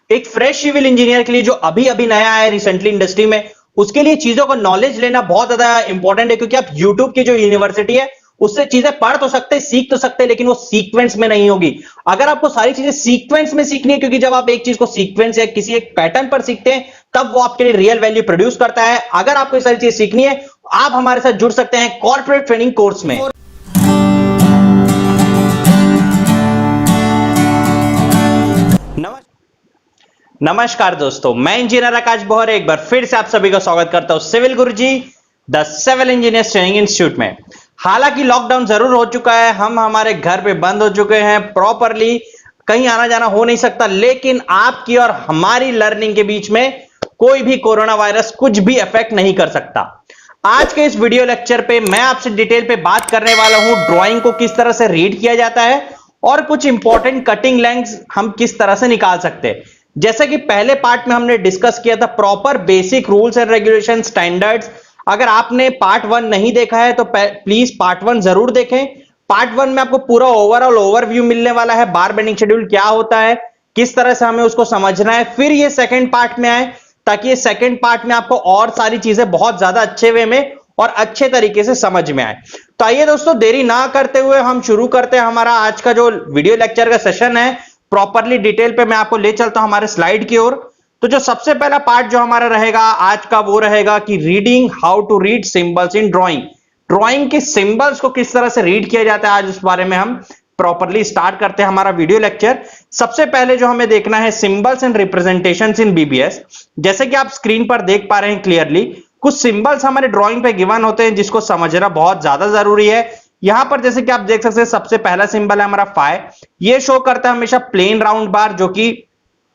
एक fresh civil engineer के लिए जो अभी अभी नया आया रिसेंटली इंडस्ट्री में, उसके लिए चीजों को नॉलेज लेना बहुत ज्यादा इंपॉर्टेंट है, क्योंकि आप यूट्यूब की जो यूनिवर्सिटी है उससे चीजें पढ़ तो सकते हैं, सीख तो सकते हैं, लेकिन वो सीक्वेंस में नहीं होगी। अगर आपको सारी चीजें सीक्वेंस में सीखनी है, क्योंकि जब आप एक चीज को सीक्वेंस या किसी एक पैटर्न पर सीखते हैं तब वो आपके लिए रियल वैल्यू प्रोड्यूस करता है। अगर आपको ये सारी चीजें सीखनी है, आप हमारे साथ जुड़ सकते हैं कॉर्पोरेट ट्रेनिंग कोर्स में। नमस्कार दोस्तों, मैं इंजीनियर आकाश बोहरे एक बार फिर से आप सभी का स्वागत करता हूं civil Guruji the civil engineers training institute में। हालांकि लॉकडाउन जरूर हो चुका है, हम हमारे घर पे बंद हो चुके हैं, प्रॉपरली कहीं आना जाना हो नहीं सकता, लेकिन आपकी और हमारी लर्निंग के बीच में कोई भी कोरोना वायरस कुछ भी इफेक्ट नहीं कर सकता। आज के इस वीडियो लेक्चर पे मैं आपसे डिटेल पे बात करने वाला हूं ड्राइंग को किस तरह से रीड किया जाता है और कुछ इंपॉर्टेंट कटिंग लाइंस हम किस तरह से निकाल सकते हैं। जैसे कि पहले पार्ट में हमने डिस्कस किया था proper basic rules and regulation standards. अगर आपने पार्ट 1 नहीं देखा है तो प्लीज पार्ट 1 जरूर देखें। पार्ट 1 में आपको पूरा ओवरऑल ओवरव्यू मिलने वाला है, बार बेंडिंग शेड्यूल क्या होता है, किस तरह से हमें उसको समझना है। फिर ये सेकंड पार्ट में आए ताकि ये सेकंड पार्ट में आपको और सारी चीजें बहुत ज्यादा अच्छे वे में और अच्छे तरीके से समझ में आए। तो आइए दोस्तों, देरी ना करते हुए हम शुरू करते हैं हमारा आज का जो वीडियो लेक्चर का सेशन है। प्रॉपरली डिटेल पे मैं आपको ले चलता हूं हमारे स्लाइड की ओर। तो जो सबसे पहला पार्ट जो हमारा रहेगा आज का वो रहेगा कि reading how to read symbols in drawing. Drawing के सिंबल्स को किस तरह से रीड किया जाता है, आज उस बारे में हम प्रॉपरली स्टार्ट करते हैं हमारा वीडियो लेक्चर। सबसे पहले जो हमें देखना है symbols and representations in BBS. जैसे कि आप स्क्रीन पर देख पा रहे हैं क्लियरली, कुछ सिंबल्स हमारे ड्राइंग पे गिवन होते हैं जिसको समझना बहुत ज्यादा जरूरी है। यहां पर जैसे कि आप देख सकते हैं सबसे पहला सिंबल है हमारा फाई। ये शो करता है हमेशा प्लेन राउंड बार, जो कि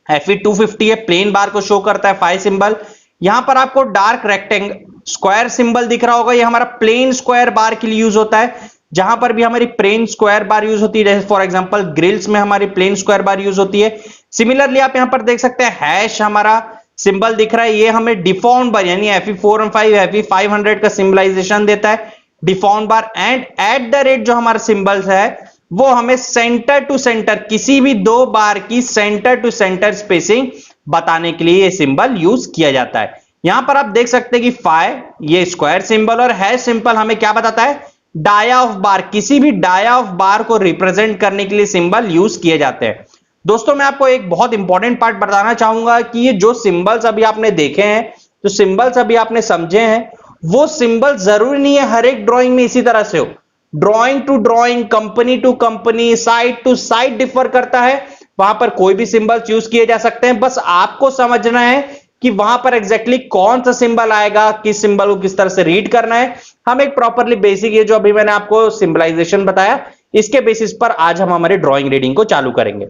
FE 250 है, प्लेन बार को शो करता है फाई सिंबल। यहां पर आपको डार्क रेक्टेंगल स्क्वायर सिंबल दिख रहा होगा, ये हमारा प्लेन स्क्वायर बार के लिए यूज होता है। जहां पर भी हमारी प्लेन स्क्वायर बार यूज होती है, जैसे फॉर एग्जांपल ग्रिल्स में हमारी प्लेन स्क्वायर बार यूज होती है। सिमिलरली आप यहां पर देख सकते हैं हैश हमारा सिंबल दिख रहा है, ये हमें डिफॉर्म बार यानी FE 415 FE 500 का सिंबलाइजेशन देता है, deform bar. And eight the rate जो हमारा सिंबल्स है वो हमें सेंटर टू सेंटर, किसी भी दो बार की सेंटर टू सेंटर स्पेसिंग बताने के लिए ये सिंबल यूज किया जाता है। यहां पर आप देख सकते हैं कि फाई ये स्क्वायर सिंबल और हैश सिंबल हमें क्या बताता है, डाया ऑफ बार, किसी भी डाया ऑफ बार को रिप्रेजेंट करने के लिए सिंबल यूज किए जाते हैं। दोस्तों मैं आपको एक बहुत इंपॉर्टेंट पार्ट बताना चाहूंगा कि ये जो सिंबल्स अभी आपने देखे हैं, जो सिंबल्स अभी आपने समझे हैं, वो सिंबल जरूरी नहीं है हर एक ड्राइंग में इसी तरह से हो। Drawing to drawing, company to company, site to site differ करता है, वहां पर कोई भी सिंबल्स यूज किए जा सकते हैं। बस आपको समझना है कि वहां पर एग्जैक्टली कौन सा सिंबल आएगा, किस सिंबल को किस तरह से रीड करना है। हम एक प्रॉपरली बेसिक ये जो अभी मैंने आपको सिंबलाइजेशन बताया, इसके बेसिस पर आज हम हमारे ड्राइंग रीडिंग को चालू करेंगे।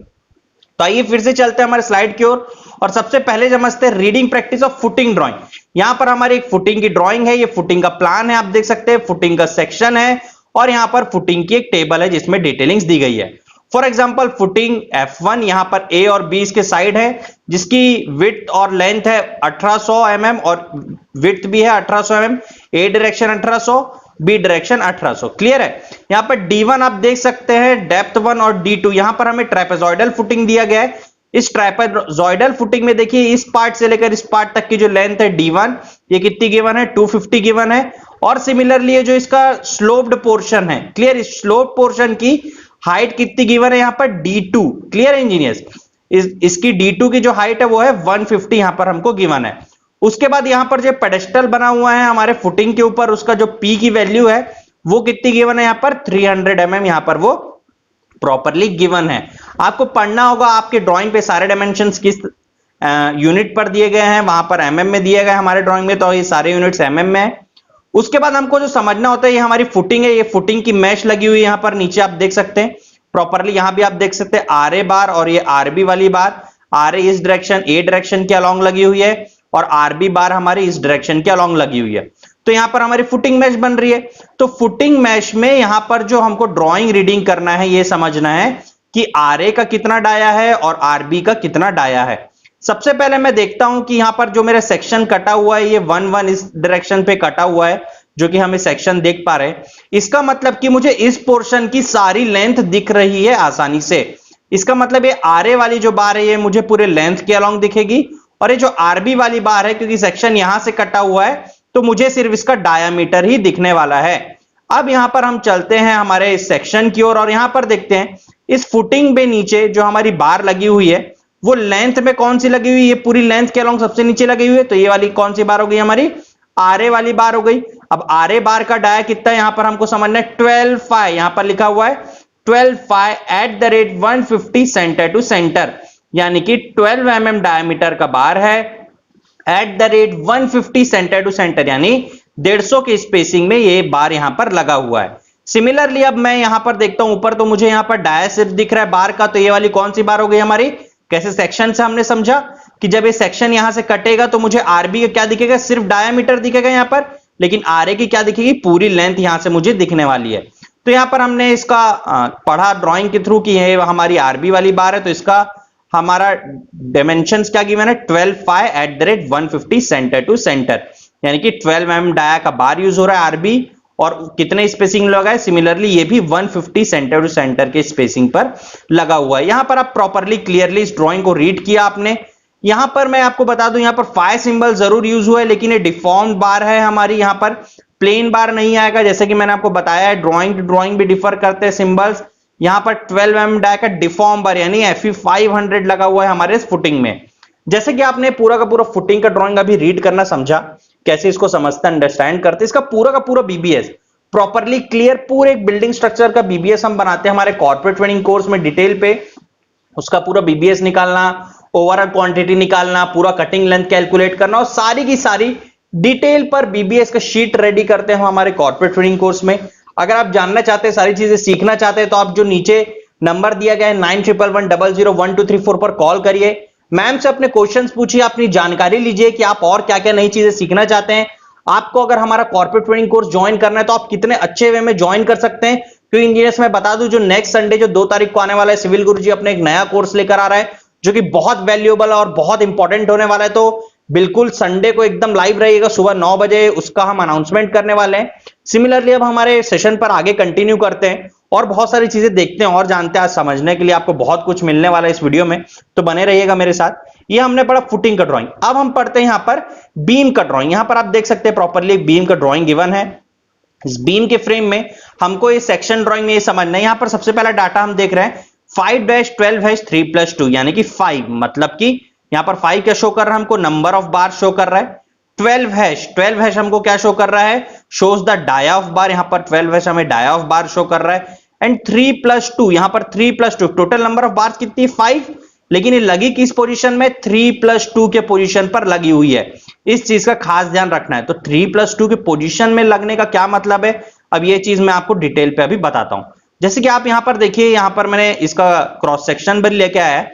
तो आइए फिर से चलते हैं हमारे स्लाइड की ओर और सबसे पहले समझते हैं reading practice of footing drawing. यहां पर हमारी एक फुटिंग की ड्राइंग है, ये फुटिंग का प्लान है, आप देख सकते हैं फुटिंग का सेक्शन है और यहां पर फुटिंग की एक टेबल है जिसमें डिटेलिंग्स दी गई है। फॉर एग्जांपल फुटिंग F1, यहां पर A और B इसके साइड है, जिसकी विड्थ और लेंथ है 1800 mm और विड्थ भी है 1800 mm, A direction 1800, B direction 1800। Clear है। यहां पर D1 आप देख सकते हैं, डेप्थ 1 और D2, यहां पर हमें ट्रेपेजॉइडल फुटिंग दिया गया है। इस ट्रेपेजॉइडल फुटिंग में देखिए इस पार्ट से लेकर इस पार्ट तक की जो लेंथ है D1, ये कितनी गिवन है, 250 गिवन है। और सिमिलरली जो इसका स्लोप्ड पोर्शन है, क्लियर, इस स्लोप पोर्शन की हाइट कितनी गिवन है यहाँ पर, D2। क्लियर इंजीनियर्स, इसकी D2 की जो हाइट है वो है 150 यहां पर हमको गिवन है। उसके बाद यहां पर जो पेडेस्टल बना हुआ है हमारे फुटिंग के ऊपर, उसका जो P की वैल्यू है वो कितनी गिवन है यहाँ पर, 300 mm यहां पर वो प्रॉपरली गिवन है। आपको पढ़ना होगा, आपके ड्राइंग पे सारे डायमेंशंस किस यूनिट पर दिए गए हैं, वहां पर mm में दिए गए हमारे ड्राइंग में, तो ये सारे यूनिट्स mm में है। उसके बाद हमको जो समझना होता है, ये हमारी फुटिंग है, ये फुटिंग की मैश लगी हुई है यहां पर नीचे आप देख सकते हैं प्रॉपरली। यहां भी आप देख सकते हैं RA बार और ये RB वाली बार, RA इस डायरेक्शन A डायरेक्शन के अलोंग लगी हुई है और RB बार हमारी इस डायरेक्शन के अलोंग लगी हुई है। तो यहां पर हमारी फुटिंग मैश बन रही है। तो फुटिंग मैश में यहां पर जो हमको ड्राइंग रीडिंग करना है, ये समझना है कि RA का कितना डाया है और RB का कितना डाया है। सबसे पहले मैं देखता हूं कि यहां पर जो मेरा सेक्शन कटा हुआ है, ये 1-1 इस डायरेक्शन पे कटा हुआ है, जो कि हमें सेक्शन देख पा रहे हैं। इसका मतलब कि मुझे इस पोर्शन की सारी लेंथ दिख रही है आसानी से। इसका मतलब ये आरए वाली जो बार है ये मुझे पूरे लेंथ के अलोंग दिखेगी, और ये जो आरबी वाली बार है क्योंकि सेक्शन यहां से कटा हुआ है तो मुझे सिर्फ इसका डायामीटर ही दिखने वाला है। अब यहां पर हम चलते हैं हमारे इस सेक्शन की ओर और यहां पर देखते हैं इस फुटिंग पे नीचे जो हमारी बार लगी हुई है वो लेंथ में कौन सी लगी हुई है, ये पूरी लेंथ के अलोंग सबसे नीचे लगी हुई है, तो ये वाली कौन सी बार हो गई हमारी, आरए वाली बार हो गई। अब आरए बार का डाया कितना है यहां पर हमको समझना है 12 फाई, यहां पर लिखा हुआ है 12 phi at the rate 150 centre to centre, यानी कि 12 mm डायमीटर का बार है at the rate 150 centre to centre, यानी 150 की स्पेसिंग में ये बार यहां पर लगा हुआ है। सिमिलरली अब मैं यहां पर देखता हूं ऊपर तो मुझे यहां पर डाया सिर्फ दिख रहा है बार का, तो ये वाली कौन सी बार हो गई हमारी, कैसे सेक्शन से हमने समझा कि जब ये सेक्शन यहां से कटेगा तो मुझे आरबी का क्या दिखेगा, सिर्फ डायामीटर दिखेगा यहां पर, लेकिन आरए की क्या दिखेगी, पूरी लेंथ यहां से मुझे दिखने वाली है। तो यहां पर हमने इसका पढ़ा ड्राइंग के थ्रू कि ये हमारी आरबी वाली बार है, तो इसका हमारा डायमेंशंस क्या गिवन है 12 phi at the rate 150 centre to centre, यानी कि 12 mm डाया का बार यूज हो रहा है आरबी, और कितने स्पेसिंग लगा है, सिमिलरली ये भी 150 सेंटर टू सेंटर के स्पेसिंग पर लगा हुआ है। यहां पर आप प्रॉपरली क्लियरली इस ड्राइंग को रीड किया आपने। यहां पर मैं आपको बता दूं यहां पर फाई सिंबल जरूर यूज हुआ है, लेकिन ये डिफॉर्म्ड बार है हमारी, यहां पर प्लेन बार नहीं आएगा, जैसे कि मैंने आपको बताया है ड्राइंग टू ड्राइंग भी डिफर करते हैं सिंबल्स। यहां पर 12 mm डाया का डिफॉर्म बार यानी FE 500 लगा हुआ है हमारे इस फुटिंग में। जैसे कि आपने पूरा का पूरा फुटिंग का ड्राइंग अभी रीड करना समझा, कैसे इसको समझते अंडरस्टैंड करते, इसका पूरा का पूरा बीबीएस प्रॉपरली क्लियर, पूरे एक बिल्डिंग स्ट्रक्चर का बीबीएस हम बनाते हैं हमारे कॉर्पोरेट ट्रेनिंग कोर्स में डिटेल पे, उसका पूरा बीबीएस निकालना, ओवरऑल क्वांटिटी निकालना, पूरा कटिंग लेंथ कैलकुलेट करना, और सारी की सारी डिटेल पर बीबीएस का शीट रेडी करते हैं हम हमारे कॉर्पोरेट ट्रेनिंग कोर्स में। अगर आप जानना चाहते हैं, सारी चीजें सीखना चाहते हैं, तो आप जो नीचे नंबर दिया गया है 9111001234 पर कॉल करिए, मैम से अपने क्वेश्चंस पूछिए, अपनी जानकारी लीजिए कि आप और क्या क्या नई चीजें सीखना चाहते हैं। आपको अगर हमारा कॉर्पोरेट ट्रेनिंग कोर्स ज्वाइन करना है तो आप कितने अच्छे वे में ज्वाइन कर सकते हैं, क्योंकि इंजीनियर्स में बता दूं जो नेक्स्ट संडे जो 2 तारीख को आने वाला है, सिविल गुरुजी अपने एक नया कोर्स लेकर आ रहा है जो कि बहुत वैल्यूएबल और बहुत इंपॉर्टेंट होने वाला है, तो बिल्कुल संडे को एकदम लाइव रहिएगा, सुबह 9 बजे उसका हम अनाउंसमेंट करने वाले हैं। सिमिलरली अब हमारे सेशन पर आगे कंटिन्यू करते हैं और बहुत सारी चीजें देखते हैं और जानते हैं, आज समझने के लिए आपको बहुत कुछ मिलने वाला है इस वीडियो में, तो बने रहिएगा मेरे साथ। ये हमने पढ़ा फुटिंग का ड्राइंग, अब हम पढ़ते हैं यहां पर बीम का ड्राइंग। यहां पर आप देख सकते हैं प्रॉपरली बीम का ड्राइंग गिवन है। इस बीम के फ्रेम में हमको ये सेक्शन ड्राइंग में ये समझना है। यहां पर सबसे पहला डाटा हम देख रहे हैं 5-12-3+2 यानी कि 5, मतलब कि यहां पर 5 क्या शो कर रहा है हमको, नंबर ऑफ बार शो कर रहा है। 12 हमको क्या शो कर रहा है, shows the dia of bar, यहां पर 12 हमें डाया ऑफ बार शो कर रहा है। एंड 3+2, यहां पर 3+2 टोटल नंबर ऑफ बार कितनी 5, लेकिन ये लगी किस पोजीशन में, 3+2 के पोजीशन पर लगी हुई है। इस चीज का खास ध्यान रखना है। तो 3+2 के पोजीशन में लगने का क्या मतलब है, अब ये चीज मैं आपको डिटेल पे अभी बताता हूं। जैसे कि आप यहां पर देखिए, यहां पर मैंने इसका क्रॉस सेक्शन भी लेके आया है।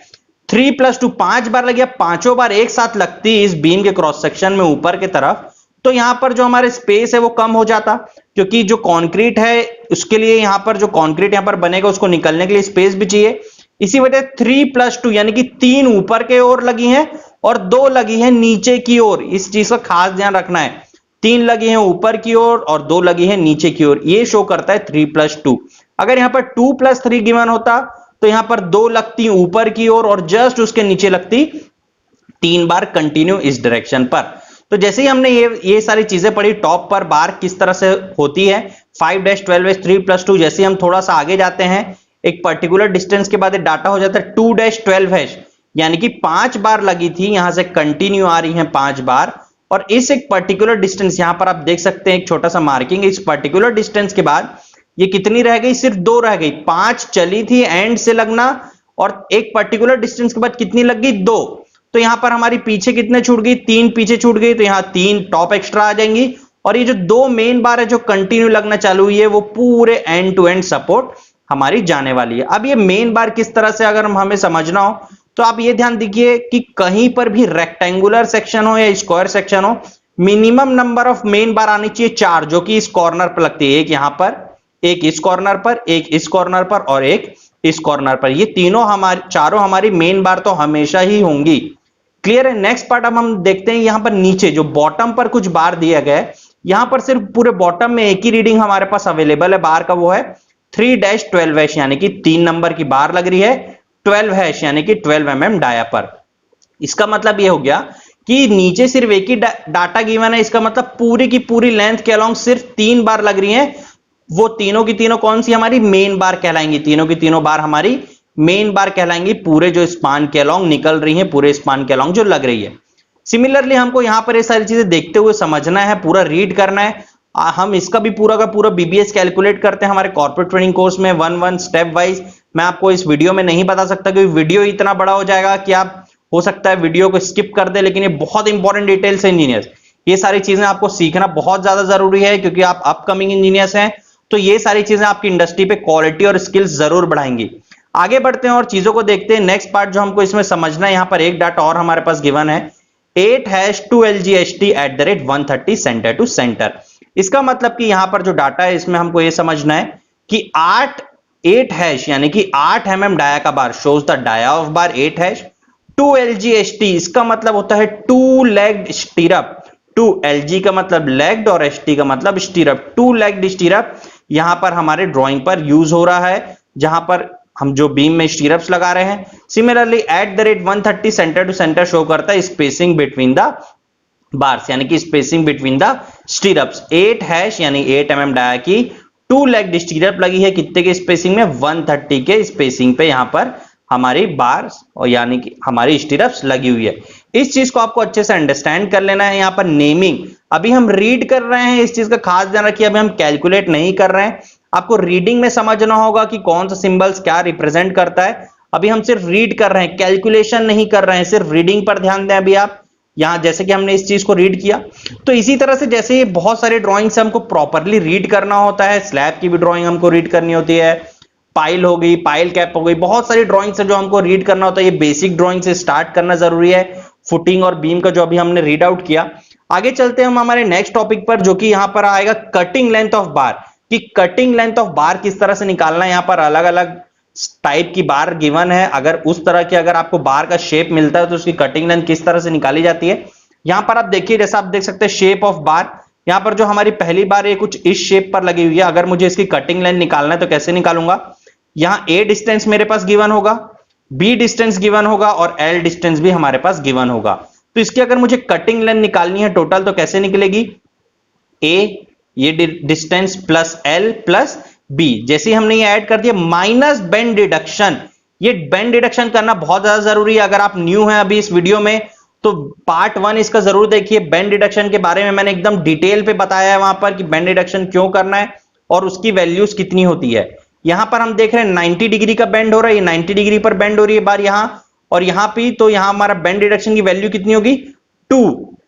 3+2 5 बार लगी, पांचों बार एक साथ लगती इस बीम के क्रॉस सेक्शन में ऊपर की तरफ, तो यहां पर जो हमारे स्पेस है वो कम हो जाता, क्योंकि जो कंक्रीट है उसके लिए यहां पर जो कंक्रीट यहां पर बनेगा उसको निकलने के लिए स्पेस भी चाहिए। इसी वजह 3+2 यानी कि 3 ऊपर के ओर लगी हैं और 2 लगी हैं नीचे की ओर। इस चीज का खास ध्यान रखना है, 3 लगी हैं ऊपर की ओर और 2 लगी हैं नीचे की ओर, ये शो करता है 3+2। अगर यहां पर 2+3 गिवन होता तो यहां पर 2 लगती ऊपर की ओर और जस्ट उसके नीचे लगती 3 बार कंटिन्यू इस डायरेक्शन पर। तो जैसे ही हमने ये सारी चीजें पढ़ी, टॉप पर बार किस तरह से होती है 5-12-3+2, जैसे हम थोड़ा सा आगे जाते हैं एक पर्टिकुलर डिस्टेंस के बाद डाटा हो जाता है 2-12 यानी कि 5 बार लगी थी, यहां से कंटिन्यू आ रही हैं 5 बार, और इस एक पर्टिकुलर डिस्टेंस यहां पर आप देख सकते हैं एक छोटा सा मार्किंग, इस पर्टिकुलर डिस्टेंस के बाद ये कितनी रह गई, सिर्फ 2 रह गई। 5 चली थी एंड से लगना, और एक पर्टिकुलर डिस्टेंस के बाद कितनी लग गई, 2। तो यहां पर हमारी पीछे कितने छूट गई, 3 पीछे छूट गई, तो यहां 3 टॉप एक्स्ट्रा आ जाएंगी, और ये जो 2 मेन बार है जो कंटिन्यू लगना चालू हुई है वो पूरे एंड टू एंड सपोर्ट हमारी जाने वाली है। अब ये मेन बार किस तरह से अगर हमें समझना हो तो आप ये ध्यान दीजिए कि कहीं पर भी रेक्टेंगुलर सेक्शन हो या स्क्वायर सेक्शन हो, मिनिमम नंबर ऑफ मेन बार आनी चाहिए 4, जो कि इस कॉर्नर पर लगती है, एक यहां पर, एक इस कॉर्नर पर, एक इस कॉर्नर पर और एक इस कॉर्नर पर। ये तीनों हमारी, चारों हमारी मेन बार तो हमेशा ही होंगी। क्लियर है। नेक्स्ट पार्ट अब हम देखते हैं, यहां पर नीचे जो बॉटम पर कुछ बार दिया गया है, यहां पर सिर्फ पूरे बॉटम में एक ही रीडिंग हमारे पास अवेलेबल है बार का, वो है 3-12 यानी कि 3 नंबर की बार लग रही है 12 हैश यानी कि 12 mm डाया पर। इसका मतलब ये हो गया कि नीचे सिर्फ एक ही डाटा गिवन है, इसका मतलब पूरी की पूरी लेंथ के अलोंग सिर्फ 3 बार लग रही है। वो तीनों की तीनों कौन सी हमारी मेन बार कहलाएंगी, तीनों की तीनों बार हमारी मेन बार कहलाएंगी, पूरे जो स्पान के अलोंग निकल रही है, पूरे स्पान के अलोंग जो लग रही है। सिमिलरली हमको यहां पर ये सारी चीजें देखते हुए समझना है, पूरा रीड करना है। हम इसका भी पूरा का पूरा बीबीएस कैलकुलेट करते हैं हमारे कॉर्पोरेट ट्रेनिंग कोर्स में, वन स्टेप वाइज। मैं आपको इस वीडियो में नहीं बता सकता क्योंकि वीडियो इतना बड़ा हो जाएगा कि आप हो सकता है वीडियो को स्किप कर दे, लेकिन ये बहुत इंपॉर्टेंट डिटेल्स है इंजीनियर्स। ये सारी चीजें आपको सीखना बहुत ज्यादा जरूरी है क्योंकि आप अपकमिंग इंजीनियर्स हैं, तो ये सारी चीजें आपकी इंडस्ट्री पे क्वालिटी और स्किल्स जरूर बढ़ाएंगी। आगे बढ़ते हैं और चीजों को देखते हैं। नेक्स्ट पार्ट जो हमको इसमें समझना है, यहां पर एक डाटा और हमारे पास गिवन है, 8 hash 2 LGST @ 130 centre to centre. इसका मतलब कि यहां पर जो डाटा है इसमें हमको यह समझना है कि 8 हैश यानी कि 8 mm डाया का bar shows the dia of bar 8 hash 2 LGST। इसका मतलब होता है 2 लेग्ड स्टीरअप। 2 LG का मतलब लेग्ड और ST का मतलब स्टीरअप। 2 लेग्ड स्टीरअप यहां पर हमारे ड्राइंग पर यूज हो रहा है, जहां पर हम जो बीम में स्टीरअप्स लगा रहे हैं। Similarly @ 130 centre to centre show करता है स्पेसिंग बिटवीन द बार्स यानी कि spacing between the stirrups. 8 hash यानी 8 mm डाया की 2 लेग्ड स्टीरअप लगी है, कितने के स्पेसिंग में, 130 के स्पेसिंग पे यहां पर हमारी बार्स और यानी कि हमारी स्टीरअप्स लगी हुई है। इस चीज को आपको अच्छे से अंडरस्टैंड कर लेना है। यहां पर नेमिंग अभी हम रीड कर रहे हैं, इस चीज का खास ध्यान रखिए, अभी हम कैलकुलेट नहीं कर रहे हैं। आपको रीडिंग में समझना होगा कि कौन सा सिंबल्स क्या रिप्रेजेंट करता है। अभी हम सिर्फ रीड कर रहे हैं, कैलकुलेशन नहीं कर रहे हैं, सिर्फ रीडिंग पर ध्यान दें। अभी आप यहां जैसे कि हमने इस चीज को रीड किया, तो इसी तरह से जैसे ये बहुत सारे ड्राइंग्स हमको प्रॉपरली रीड करना होता है। स्लैब की भी ड्राइंग हमको रीड करनी होती है, पाइल हो गई, पाइल कैप हो गई, बहुत सारी ड्राइंग्स है जो हमको रीड करना होता है। ये बेसिक ड्राइंग से स्टार्ट करना जरूरी है, फुटिंग और बीम का जो अभी हमने रीड आउट किया। आगे चलते हैं हम हमारे नेक्स्ट टॉपिक पर, जो कि यहां पर आएगा कटिंग लेंथ ऑफ बार। कि कटिंग लेंथ ऑफ बार किस तरह से निकालना है। यहां पर अलग अलग टाइप की बार गिवन है, अगर उस तरह की अगर आपको बार का शेप मिलता है तो उसकी कटिंग लेंथ किस तरह से निकाली जाती है। यहां पर आप देखिए, जैसा आप देख सकते हैं शेप ऑफ बार, यहां पर जो हमारी पहली बार ये कुछ इस शेप पर लगी हुई है। अगर मुझे इसकी कटिंग लेंथ निकालना है तो कैसे निकालूंगा, यहां A डिस्टेंस मेरे पास गिवन होगा, B डिस्टेंस गिवन होगा और L डिस्टेंस भी हमारे पास गिवन होगा। तो इसकी अगर मुझे कटिंग लेंथ निकालनी है टोटल तो कैसे निकलेगी, A ये distance plus L plus B। जैसे हमने ये ऐड कर दिया माइनस बेंड डिडक्शन। ये बेंड डिडक्शन करना बहुत ज्यादा जरूरी है। अगर आप न्यू हैं अभी इस वीडियो में तो पार्ट 1 इसका जरूर देखिए। बेंड डिडक्शन के बारे में मैंने एकदम डिटेल पे बताया है वहां पर कि बेंड डिडक्शन क्यों करना है और उसकी वैल्यूज कितनी होती है। यहां पर हम देख रहे हैं 90 डिग्री का बेंड हो रहा है, ये 90 डिग्री पर बेंड हो रही है बार यहां और यहां पे, तो यहां हमारा बेंड डिडक्शन की वैल्यू कितनी होगी, 2।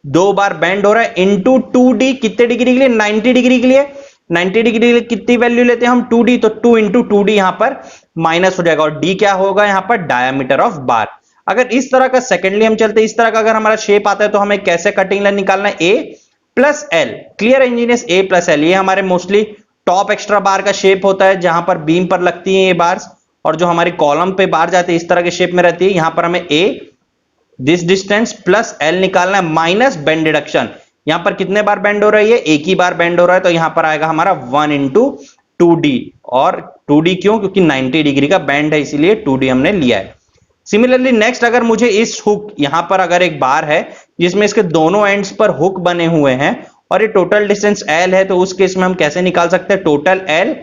2 बार बेंड हो रहा है इंटू 2D, कितने डिग्री के लिए, 90 डिग्री के लिए। 90 डिग्री के लिए कितनी वैल्यू लेते हैं हम, 2D, तो 2 इंटू 2D यहां पर माइनस हो जाएगा और D क्या होगा यहां पर, डायमीटर ऑफ बार। अगर इस तरह का सेकेंडली हम चलते, इस तरह का अगर हमारा शेप आता है तो हमें कैसे कटिंग लाइन निकालना है, A plus L। Clear engineers, A plus L ये हमारे मोस्टली टॉप एक्स्ट्रा बार का शेप होता है, जहां पर बीम पर लगती है ये बार्स और जो हमारी कॉलम पे बार जाती है इस तरह के शेप में रहती है। यहां पर हमें A this distance plus L निकालना है माइनस बेंड डिडक्शन। यहां पर कितने बार बेंड हो रही है, एक ही बार बेंड हो रहा है, तो यहां पर आएगा हमारा 1 इंटू 2D। और 2D क्यों, क्योंकि 90 डिग्री का बेंड है इसीलिए 2D हमने लिया है। सिमिलरली नेक्स्ट, अगर मुझे इस हुक, यहां पर अगर एक बार है जिसमें इसके दोनों एंड्स पर हुक बने हुए हैं और ये टोटल डिस्टेंस L है, तो उस केस में हम कैसे निकाल सकते हैं, total L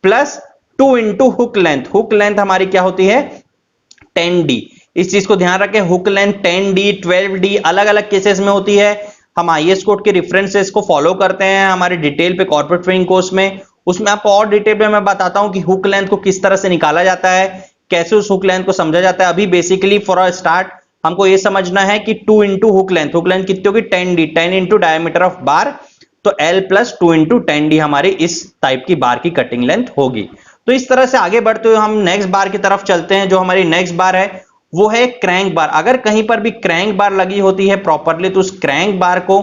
plus 2 into hook length. Hook length हमारी क्या होती है, 10D। इस चीज को ध्यान रखें, हुक लेंथ 10D 12D अलग अलग केसेस में होती है। हम IS कोड के रेफरेंसेस को फॉलो करते हैं हमारे डिटेल पे कॉर्पोरेट ट्रेनिंग कोर्स में, उसमें आपको और डिटेल में मैं बताता हूं कि हुक लेंथ को किस तरह से निकाला जाता है, कैसे उस हुक लेंथ को समझा जाता है। अभी बेसिकली फॉर अ स्टार्ट हमको ये समझना है कि 2 इंटू हुक लेंथ कितनी होगी, 10D, 10 इंटू डायमीटर ऑफ बार, तो L प्लस 2 इंटू 10D हमारी इस टाइप की बार की कटिंग लेंथ होगी। तो इस तरह से आगे बढ़ते हुए हम नेक्स्ट बार की तरफ चलते हैं। जो हमारी नेक्स्ट बार है वो है क्रैंक बार। अगर कहीं पर भी क्रैंक बार लगी होती है प्रॉपरली तो उस क्रैंक बार को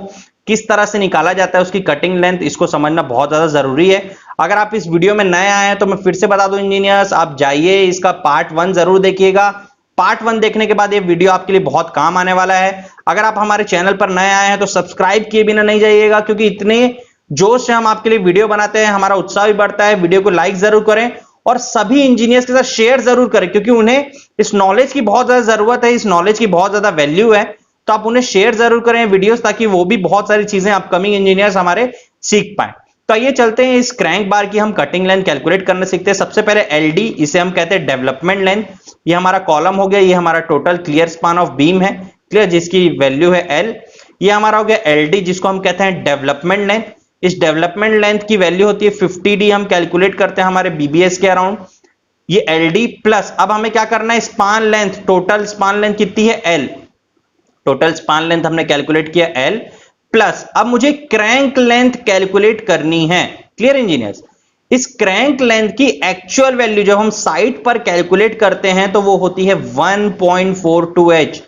किस तरह से निकाला जाता है, उसकी कटिंग लेंथ, इसको समझना बहुत ज्यादा जरूरी है। अगर आप इस वीडियो में नए आए हैं तो मैं फिर से बता दूं इंजीनियर्स, आप जाइए इसका पार्ट 1 जरूर देखिएगा। पार्ट 1 देखने के बाद ये वीडियो आपके लिए बहुत काम आने वाला है। अगर आप हमारे चैनल पर नए आए हैं तो सब्सक्राइब किए बिना नहीं जाइएगा, क्योंकि इतने जोश से हम आपके लिए वीडियो बनाते हैं, हमारा उत्साह भी बढ़ता है। वीडियो को लाइक जरूर करें और सभी इंजीनियर्स के साथ शेयर जरूर करें, क्योंकि उन्हें इस नॉलेज की बहुत ज्यादा जरूरत है, इस नॉलेज की बहुत ज्यादा वैल्यू है। तो आप उन्हें शेयर जरूर करें वीडियोस, ताकि वो भी बहुत सारी चीजें अपकमिंग इंजीनियर्स हमारे सीख पाए। तो आइए चलते हैं इस क्रैंक बार की हम कटिंग लेंथ कैलकुलेट करना सीखते हैं। सबसे पहले एलडी, इसे हम कहते हैं डेवलपमेंट लेंथ। ये हमारा कॉलम हो गया, ये हमारा total clear span of beam है, क्लियर, जिसकी वैल्यू है एल। ये हमारा हो गया एलडी, जिसको हम कहते हैं डेवलपमेंट लेंथ। इस डेवलपमेंट लेंथ की वैल्यू होती है 50d, हम कैलकुलेट करते हैं हमारे बीबीएस के अराउंड। ये एलडी प्लस अब हमें क्या करना है, span length, total span length कितनी है, एल। टोटल स्पान लेंथ हमने कैलकुलेट किया एल प्लस, अब मुझे क्रैंक लेंथ कैलकुलेट करनी है। क्लियर इंजीनियर्स, इस क्रैंक लेंथ की एक्चुअल वैल्यू जब हम साइट पर कैलकुलेट करते हैं तो वो होती है 1.42h,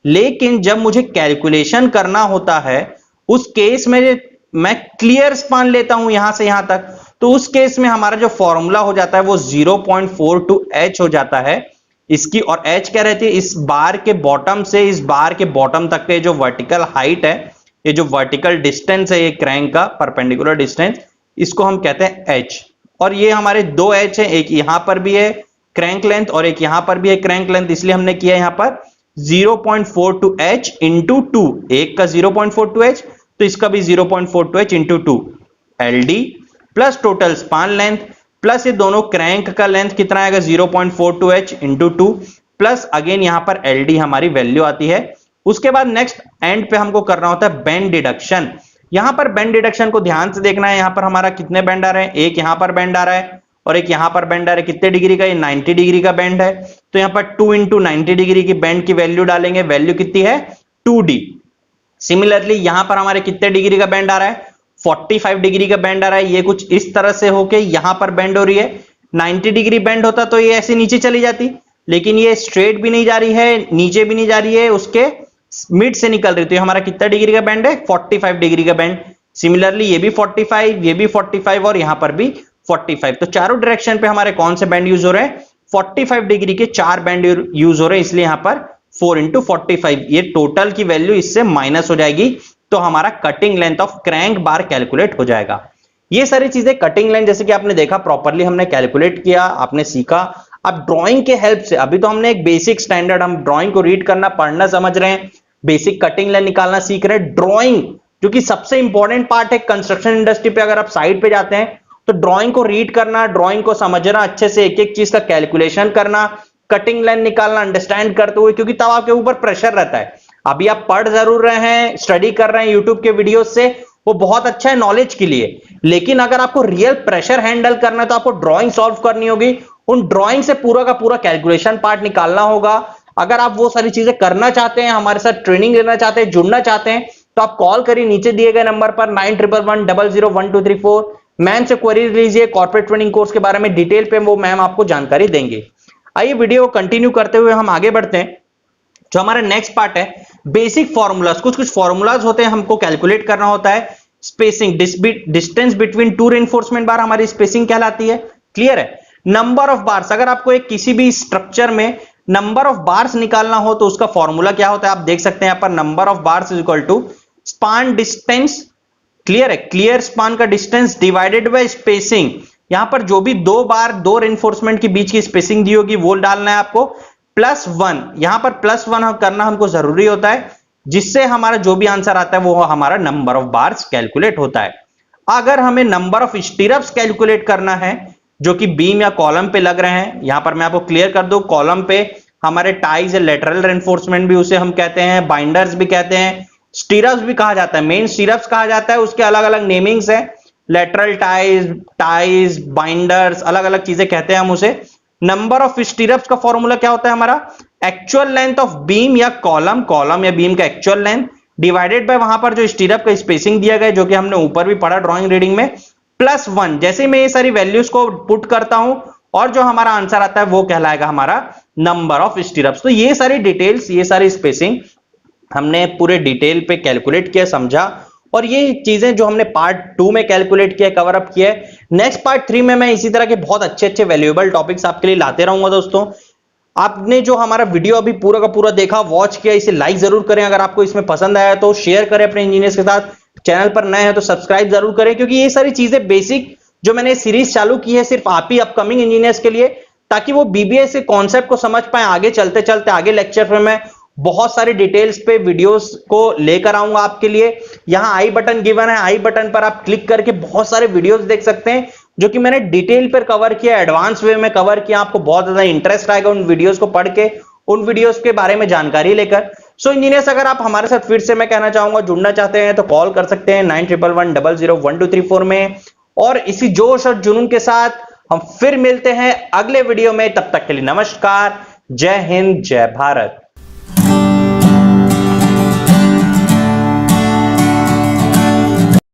लेकिन जब मुझे कैलकुलेशन करना होता है उस केस में मैं क्लियर स्पान लेता हूं यहां से यहां तक, तो उस केस में हमारा जो फॉर्मूला हो जाता है वो 0.42h हो जाता है इसकी। और h क्या रहती है, इस बार के बॉटम से इस बार के बॉटम तक के जो वर्टिकल हाइट है, ये जो वर्टिकल डिस्टेंस है ये क्रैंक का परपेंडिकुलर डिस्टेंस, इसको हम कहते हैं h। और ये हमारे दो h है, एक यहां पर भी है क्रैंक लेंथ और एक यहां पर भी है क्रैंक लेंथ, इसलिए हमने किया यहां पर 0.42h इंटू 2, एक का 0.42h तो इसका भी 0.42h into 2, LD plus total span length plus ये दोनों क्रैंक का लेंथ कितना आएगा 0.42h इंटू 2 प्लस अगेन यहां पर LD हमारी वैल्यू आती है। उसके बाद नेक्स्ट एंड पे हमको करना होता है बेंड डिडक्शन। यहां पर बेंड डिडक्शन को ध्यान से देखना है, यहां पर हमारा कितने बेंड आ रहे हैं, एक यहां पर बेंड आ रहा है और एक यहां पर बेंड आ रहा है, कितने डिग्री का, ये 90 डिग्री का बेंड है। तो यहां पर 2 इंटू 90 डिग्री की बेंड की वैल्यू डालेंगे, वैल्यू कितनी है 2d। सिमिलरली यहां पर हमारे कितने डिग्री का बेंड आ रहा है, 45 डिग्री का बेंड आ रहा है, ये कुछ इस तरह से होके यहां पर बेंड हो रही है। 90 डिग्री बेंड होता तो ये ऐसे नीचे चली जाती, लेकिन ये स्ट्रेट भी नहीं जा रही है, नीचे भी नहीं जा रही है, उसके मिड से निकल रही। तो ये हमारा कितना डिग्री का बेंड है, 45 डिग्री का बेंड। सिमिलरली ये भी 45, ये भी 45 और यहां पर भी 45। तो चारों डायरेक्शन पे हमारे कौन से बेंड यूज हो रहे हैं, 45 डिग्री के 4 बेंड यूज हो रहे हैं, इसलिए यहां पर 4 इंटू 45, ये टोटल की वैल्यू इससे माइनस हो जाएगी, तो हमारा cutting length of crank bar calculate हो जाएगा। ये सारी चीजें कटिंग लेंथ जैसे कि आपने देखा प्रॉपरली हमने कैलकुलेट किया, आपने सीखा। अब ड्राइंग के हेल्प से, अभी तो हमने एक बेसिक स्टैंडर्ड, हम ड्राइंग को रीड करना पढ़ना समझ रहे हैं, बेसिक कटिंग लेंथ निकालना सीख रहे हैं। ड्राइंग जो कि सबसे इंपॉर्टेंट पार्ट है कंस्ट्रक्शन इंडस्ट्री पे, अगर आप साइड पे जाते हैं तो ड्राइंग को रीड करना, ड्राइंग को समझना अच्छे से, एक एक चीज का कैलकुलेशन करना, कटिंग लाइन निकालना अंडरस्टैंड करते हुए, क्योंकि तब आपके ऊपर प्रेशर रहता है। अभी आप पढ़ जरूर रहे हैं, स्टडी कर रहे हैं यूट्यूब के वीडियो से, वो बहुत अच्छा है नॉलेज के लिए, लेकिन अगर आपको रियल प्रेशर हैंडल करना है तो आपको ड्राइंग सॉल्व करनी होगी, उन ड्राइंग से पूरा का पूरा कैलकुलेशन पार्ट निकालना होगा। अगर आप वो सारी चीजें करना चाहते हैं, हमारे साथ ट्रेनिंग लेना चाहते हैं, जुड़ना चाहते हैं, तो आप कॉल करिए नीचे दिए गए नंबर पर 9111001234। मैम से क्वेरी लीजिए कॉर्पोरेट ट्रेनिंग कोर्स के बारे में डिटेल पे, वो मैम आपको जानकारी देंगे। आइए वीडियो को कंटिन्यू करते हुए हम आगे बढ़ते हैं। जो हमारा नेक्स्ट पार्ट है बेसिक फॉर्मूलाज, कुछ कुछ फॉर्मूलाज होते हैं हमको कैलकुलेट करना होता है। Spacing, distance between two reinforcement बार हमारी स्पेसिंग कहलाती है। क्लियर है। नंबर ऑफ बार्स, अगर आपको एक किसी भी स्ट्रक्चर में नंबर ऑफ बार्स निकालना हो तो उसका फॉर्मूला क्या होता है, आप देख सकते हैं यहां पर number of bars is equal to span distance. Clear है, क्लियर स्पान का डिस्टेंस डिवाइडेड बाय स्पेसिंग। यहां पर जो भी दो बार दो रेनफोर्समेंट के बीच की स्पेसिंग दी होगी वो डालना है आपको, +1। यहां पर +1 करना हमको जरूरी होता है, जिससे हमारा जो भी आंसर आता है वो हमारा नंबर ऑफ बार्स कैलकुलेट होता है। अगर हमें नंबर ऑफ स्टीरअप्स कैलकुलेट करना है जो कि बीम या कॉलम पे लग रहे हैं, यहां पर मैं आपको क्लियर कर दूं, कॉलम पे हमारे टाइज है, लेटरल रेनफोर्समेंट भी उसे हम कहते हैं, बाइंडर्स भी कहते हैं, स्टीरअप्स भी कहा जाता है, मेन स्टीरअप्स कहा जाता है, उसके अलग अलग नेमिंग्स है, लेटरल टाइज, बाइंडर्स, अलग अलग चीजें कहते हैं हम उसे। नंबर ऑफ स्टीरअप्स का फॉर्मूला क्या होता है हमारा, एक्चुअल लेंथ ऑफ बीम या कॉलम या बीम का एक्चुअल लेंथ डिवाइडेड बाय वहां पर जो स्टीरअप का स्पेसिंग दिया गया, जो कि हमने ऊपर भी पढ़ा ड्राइंग रीडिंग में, +1। जैसे मैं ये सारी वैल्यूज को पुट करता हूं और जो हमारा आंसर आता है वो कहलाएगा हमारा नंबर ऑफ स्टीरअप्स। तो ये सारी डिटेल्स, ये सारी स्पेसिंग हमने पूरे डिटेल पे कैलकुलेट किया, समझा, और ये चीजें जो हमने पार्ट 2 में कैलकुलेट किया, कवर अप किया है। नेक्स्ट पार्ट 3 में मैं इसी तरह के बहुत अच्छे अच्छे वैल्यूएबल टॉपिक्स आपके लिए लाते रहूंगा। दोस्तों, आपने जो हमारा वीडियो अभी पूरा का पूरा देखा, वॉच किया, इसे लाइक जरूर करें। अगर आपको इसमें पसंद आया तो शेयर करें अपने इंजीनियर्स के साथ। चैनल पर नए हैं तो सब्सक्राइब जरूर करें, क्योंकि ये सारी चीजें बेसिक जो मैंने सीरीज चालू की है सिर्फ आप ही अपकमिंग इंजीनियर्स के लिए, ताकि वो बीबीएस के कॉन्सेप्ट को समझ पाए। आगे चलते चलते आगे लेक्चर में मैं बहुत सारे डिटेल्स पे वीडियोस को लेकर आऊंगा आपके लिए। यहां आई बटन गिवन है, आई बटन पर आप क्लिक करके बहुत सारे वीडियोस देख सकते हैं जो कि मैंने डिटेल पर कवर किया, एडवांस वे में कवर किया। आपको बहुत ज्यादा इंटरेस्ट आएगा उन वीडियोस को पढ़ के, उन वीडियोस के बारे में जानकारी लेकर। सो इंजीनियर्स, अगर आप हमारे साथ फिर से मैं कहना चाहूंगा जुड़ना चाहते हैं तो कॉल कर सकते हैं 9111001234 में। और इसी जोश और जुनून के साथ हम फिर मिलते हैं अगले वीडियो में। तब तक के लिए नमस्कार, जय हिंद, जय भारत।